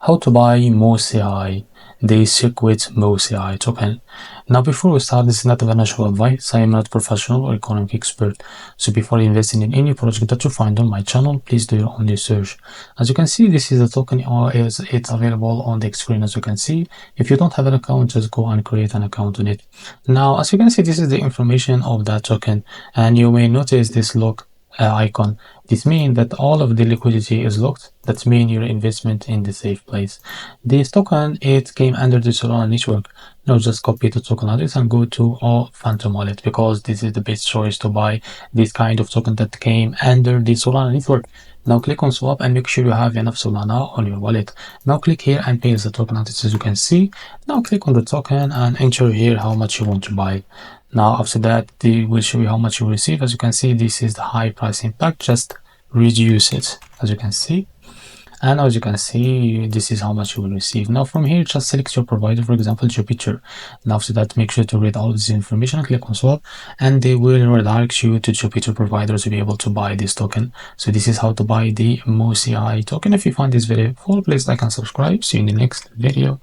how to buy MuseAI, the secret MuseAI token. Now, before we start, this is not financial advice. I am not a professional or economic expert. So before investing in any project that you find on my channel, please do your own research. As you can see, this is a token, or it's available on the screen. As you can see, if you don't have an account, just go and create an account on it. Now, as you can see, this is the information of that token, and you may notice this lock icon. This means that all of the liquidity is locked. That means your investment in the safe place. This token, it came under the Solana network. Now just copy the token address and go to our Phantom wallet, because this is the best choice to buy this kind of token that came under the Solana network. Now click on swap and make sure you have enough Solana on your wallet. Now click here and paste the token address, as you can see. Now click on the token and enter here how much you want to buy. Now after that, they will show you how much you receive. As you can see, this is the high price impact. Just reduce it, as you can see. And as you can see, this is how much you will receive. Now from here, just select your provider, for example, Jupiter. Now after that, make sure to read all of this information, click on swap, and they will redirect you to Jupiter provider to be able to buy this token. So this is how to buy the MuseAI token. If you find this video helpful, please like and subscribe. See you in the next video.